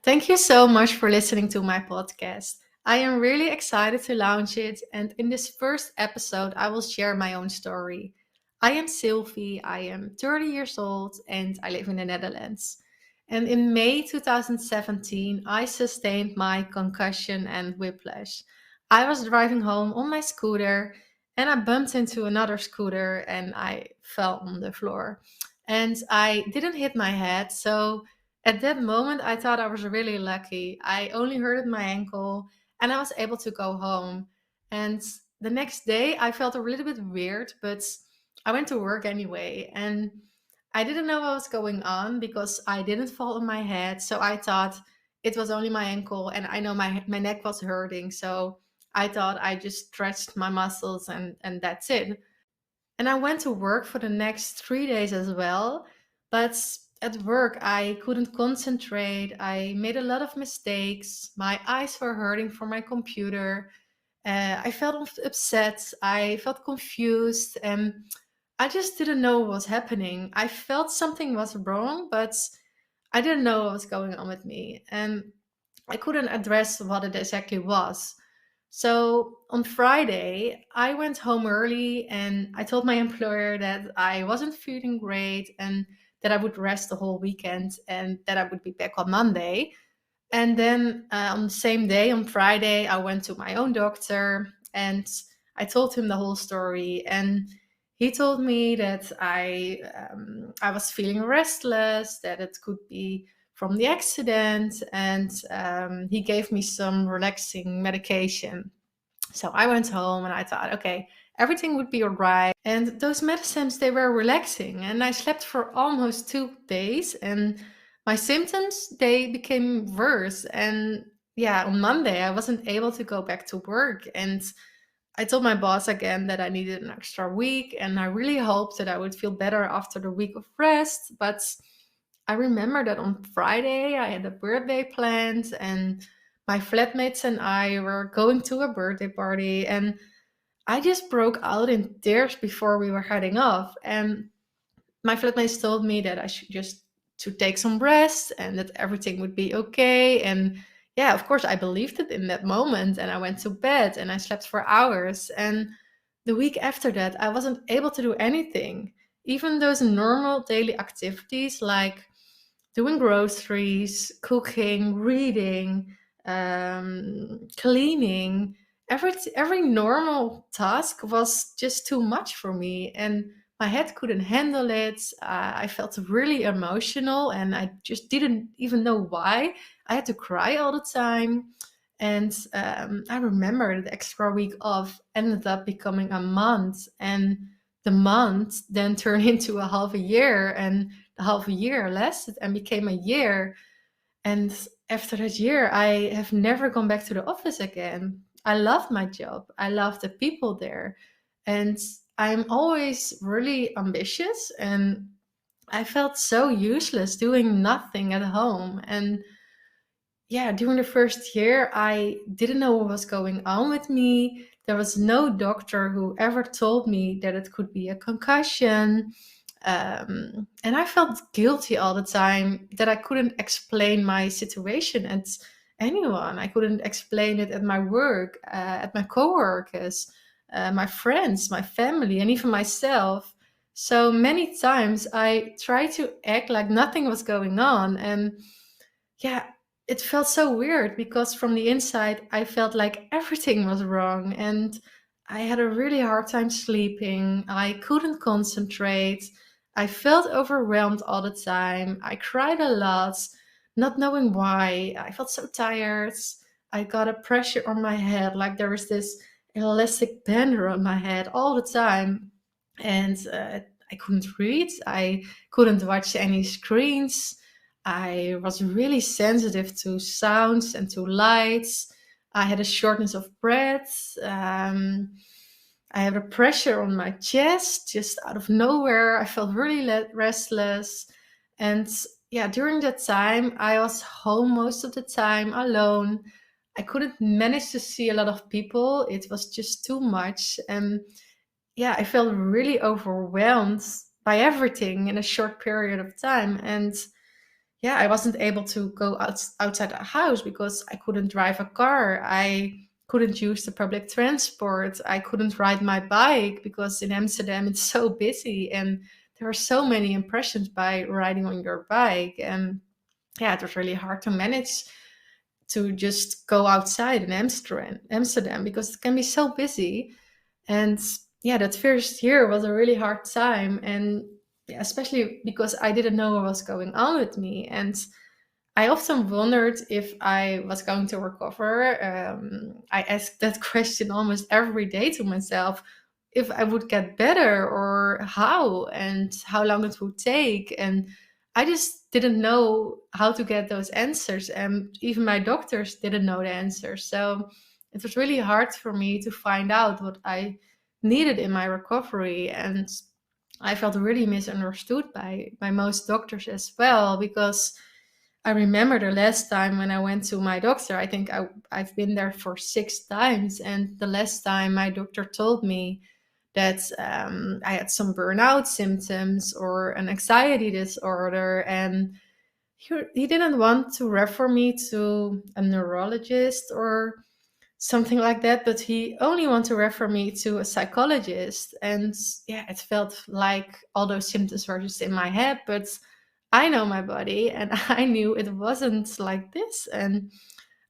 Thank you so much for listening to my podcast. I am really excited to launch it, and in this first episode, I will share my own story. I am Sylvie, I am 30 years old, and I live in the Netherlands. And in May 2017, I sustained my concussion and whiplash. I was driving home on my scooter and I bumped into another scooter and I fell on the floor. And I didn't hit my head, so at that moment, I thought I was really lucky. I only hurted my ankle and I was able to go home. And the next day, I felt a little bit weird, but I went to work anyway. And I didn't know what was going on because I didn't fall on my head. So I thought it was only my ankle and I know my neck was hurting. So I thought I just stretched my muscles and that's it. And I went to work for the next 3 days as well. But at work, I couldn't concentrate. I made a lot of mistakes. My eyes were hurting from my computer. I felt upset. I felt confused. And I just didn't know what was happening. I felt something was wrong, but I didn't know what was going on with me. And I couldn't address what it exactly was. So on Friday, I went home early and I told my employer that I wasn't feeling great and that I would rest the whole weekend and that I would be back on Monday. And then on the same day, on Friday, I went to my own doctor and I told him the whole story. And he told me that I was feeling restless, that it could be from the accident, and he gave me some relaxing medication. So I went home and I thought, okay, everything would be all right. And those medicines, they were relaxing. And I slept for almost 2 days and my symptoms, they became worse. And yeah, on Monday, I wasn't able to go back to work. And I told my boss again that I needed an extra week. And I really hoped that I would feel better after the week of rest. But I remember that on Friday, I had a birthday planned and my flatmates and I were going to a birthday party and I just broke out in tears before we were heading off. And my flatmates told me that I should just to take some rest and that everything would be okay. And yeah, of course, I believed it in that moment. And I went to bed and I slept for hours. And the week after that, I wasn't able to do anything. Even those normal daily activities like doing groceries, cooking, reading, cleaning, every normal task was just too much for me, and my head couldn't handle it. I felt really emotional, and I just didn't even know why. I had to cry all the time. And I remember the extra week off ended up becoming a month, and the month then turned into a half a year, and the half a year lasted and became a year. And after that year, I have never gone back to the office again. I loved my job. I loved the people there. And I'm always really ambitious and I felt so useless doing nothing at home. And yeah, during the first year, I didn't know what was going on with me. There was no doctor who ever told me that it could be a concussion. And I felt guilty all the time that I couldn't explain my situation at anyone. I couldn't explain it at my work, at my coworkers, my friends, my family, and even myself. So many times I tried to act like nothing was going on. And yeah, it felt so weird because from the inside, I felt like everything was wrong. And I had a really hard time sleeping. I couldn't concentrate. I felt overwhelmed all the time. I cried a lot, not knowing why. I felt so tired. I got a pressure on my head, like there was this elastic band around my head all the time. And I couldn't read. I couldn't watch any screens. I was really sensitive to sounds and to lights. I had a shortness of breath. I had a pressure on my chest just out of nowhere. I felt really restless. And yeah, during that time, I was home most of the time alone. I couldn't manage to see a lot of people. It was just too much. And yeah, I felt really overwhelmed by everything in a short period of time. And yeah, I wasn't able to go outside the house because I couldn't drive a car. I couldn't use the public transport. I couldn't ride my bike because in Amsterdam it's so busy and there are so many impressions by riding on your bike. And yeah, it was really hard to manage to just go outside in Amsterdam because it can be so busy. And yeah, that first year was a really hard time. And yeah, especially because I didn't know what was going on with me. And I often wondered if I was going to recover. I asked that question almost every day to myself, if I would get better or how and how long it would take. And I just didn't know how to get those answers. And even my doctors didn't know the answers. So it was really hard for me to find out what I needed in my recovery. And I felt really misunderstood by most doctors as well, because I remember the last time when I went to my doctor. I think I've been there for 6 times. And the last time my doctor told me that I had some burnout symptoms or an anxiety disorder. And he didn't want to refer me to a neurologist or something like that, but he only wanted to refer me to a psychologist. And yeah, it felt like all those symptoms were just in my head, but I know my body and I knew it wasn't like this. And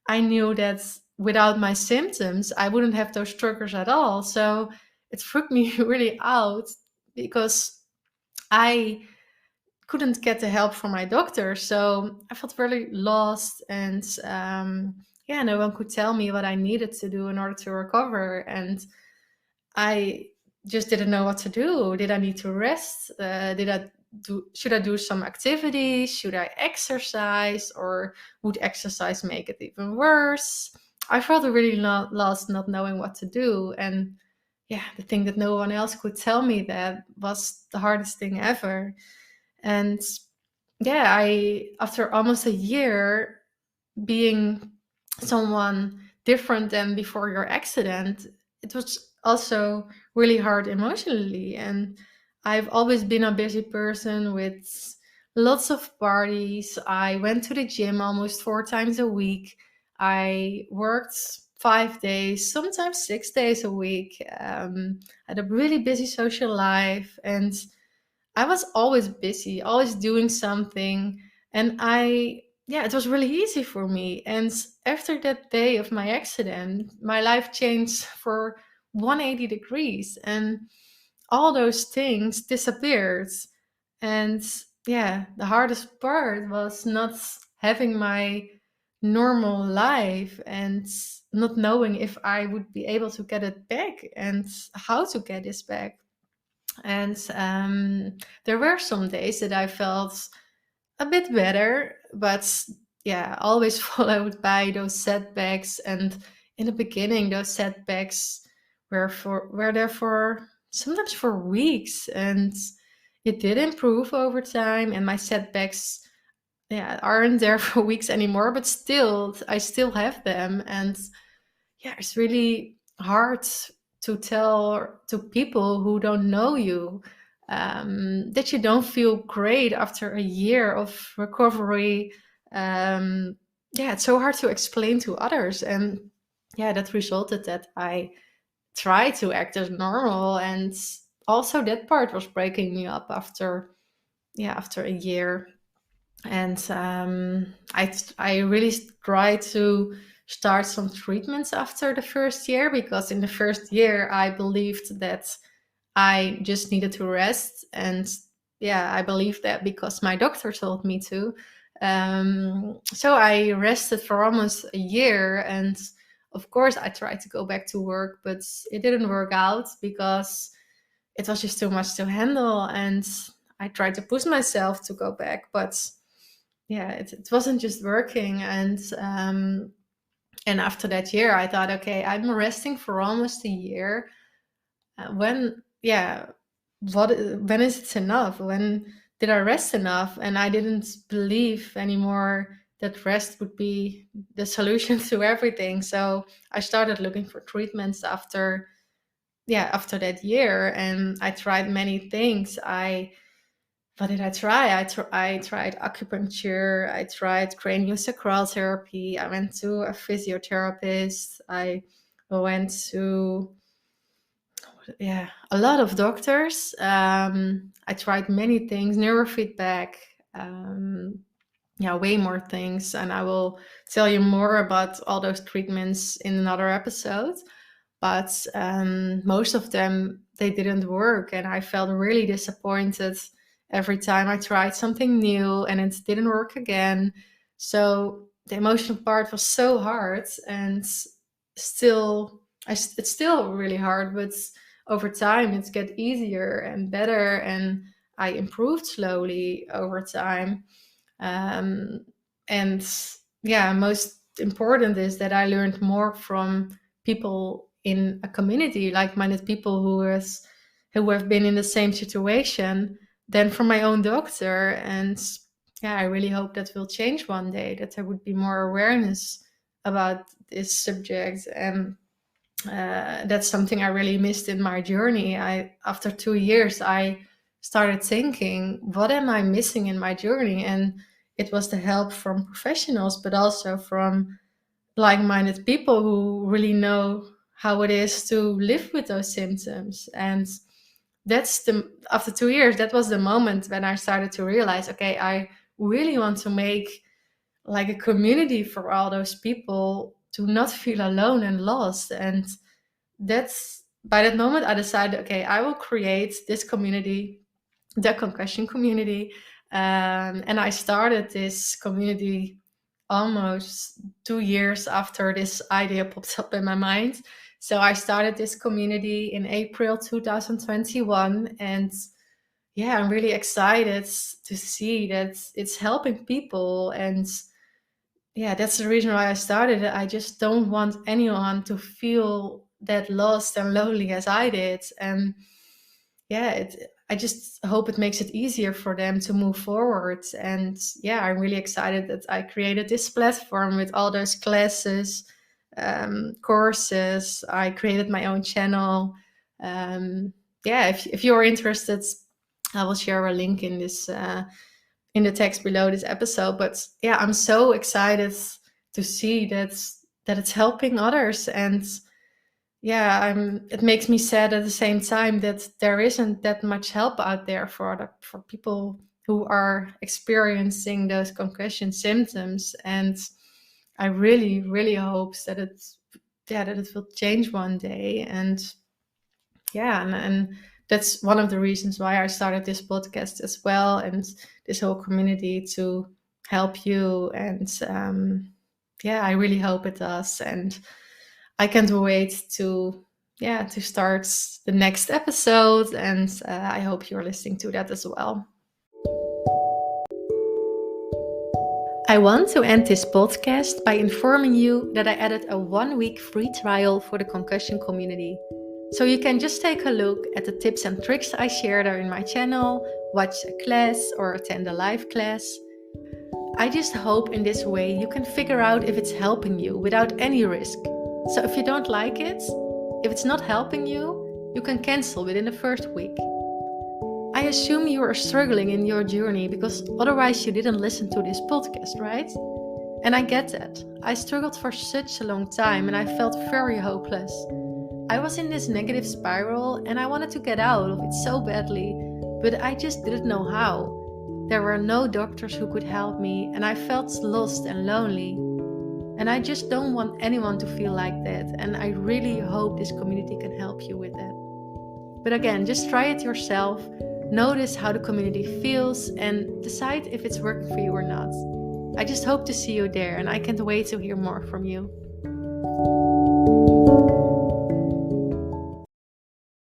I knew that without my symptoms, I wouldn't have those triggers at all. So it freaked me really out because I couldn't get the help from my doctor. So I felt really lost. And yeah, no one could tell me what I needed to do in order to recover. And I just didn't know what to do. Did I need to rest? Should I do some activities? Should I exercise? Or would exercise make it even worse? I felt really lost, not knowing what to do. And yeah, the thing that no one else could tell me that was the hardest thing ever. And yeah, I after almost a year being someone different than before your accident, it was also really hard emotionally. And I've always been a busy person with lots of parties. I went to the gym almost 4 times a week. I worked 5 days, sometimes 6 days a week. I had a really busy social life, and I was always busy, always doing something. And yeah, it was really easy for me. And after that day of my accident, my life changed for 180 degrees. And all those things disappeared. And yeah, the hardest part was not having my normal life and not knowing if I would be able to get it back and how to get this back. And there were some days that I felt a bit better, but yeah, always followed by those setbacks. And in the beginning, those setbacks were there for sometimes for weeks, and it did improve over time. And my setbacks, yeah, aren't there for weeks anymore, but still, I still have them. And yeah, it's really hard to tell to people who don't know you that you don't feel great after a year of recovery. Yeah, it's so hard to explain to others. And yeah, that resulted that I tried to act as normal. And also that part was breaking me up after a year. And I really tried to start some treatments after the first year, because in the first year I believed that I just needed to rest. And yeah, I believed that because my doctor told me to. So I rested for almost a year. And of course I tried to go back to work, but it didn't work out because it was just too much to handle. And I tried to push myself to go back, but yeah, it wasn't just working. And after that year I thought, okay, I'm resting for almost a year. When yeah, when is it enough? When did I rest enough? And I didn't believe anymore that rest would be the solution to everything. So I started looking for treatments after that year, and I tried many things. I what did I try? I tried acupuncture. I tried craniosacral therapy. I went to a physiotherapist. I went to a lot of doctors. I tried many things, neurofeedback. Um, way more things, and I will tell you more about all those treatments in another episode. But most of them, they didn't work, and I felt really disappointed every time I tried something new and it didn't work again. So the emotional part was so hard, and it's still really hard, but over time it gets easier and better, and I improved slowly over time. um, and most important is that I learned more from people in a community, like-minded people who have been in the same situation, than from my own doctor. And I really hope that will change one day, that there would be more awareness about this subject. And that's something I really missed in my journey. After 2 years, I started thinking, what am I missing in my journey? And it was the help from professionals, but also from like-minded people who really know how it is to live with those symptoms. And after 2 years, that was the moment when I started to realize, okay, I really want to make like a community for all those people to not feel alone and lost. And that's by that moment I decided, okay, I will create this community, the Concussion Community. And I started this community almost 2 years after this idea popped up in my mind. So I started this community in April 2021. And I'm really excited to see that it's helping people. And that's the reason why I started it. I just don't want anyone to feel that lost and lonely as I did. And I just hope it makes it easier for them to move forward. And I'm really excited that I created this platform with all those classes, courses. I created my own channel. If you're interested, I will share a link in this in the text below this episode. But I'm so excited to see that it's helping others. And it makes me sad at the same time that there isn't that much help out there for people who are experiencing those concussion symptoms. And I really, really hope that it will change one day. And and that's one of the reasons why I started this podcast as well, and this whole community, to help you. And I really hope it does. And I can't wait to start the next episode. And I hope you're listening to that as well. I want to end this podcast by informing you that I added a 1-week free trial for the Concussion Community. So you can just take a look at the tips and tricks I share there in my channel, watch a class or attend a live class. I just hope in this way you can figure out if it's helping you without any risk. So if you don't like it, if it's not helping you, you can cancel within the first week. I assume you are struggling in your journey, because otherwise you didn't listen to this podcast, right? And I get that. I struggled for such a long time and I felt very hopeless. I was in this negative spiral and I wanted to get out of it so badly, but I just didn't know how. There were no doctors who could help me, and I felt lost and lonely. And I just don't want anyone to feel like that. And I really hope this community can help you with that. But again, just try it yourself. Notice how the community feels and decide if it's working for you or not. I just hope to see you there, and I can't wait to hear more from you.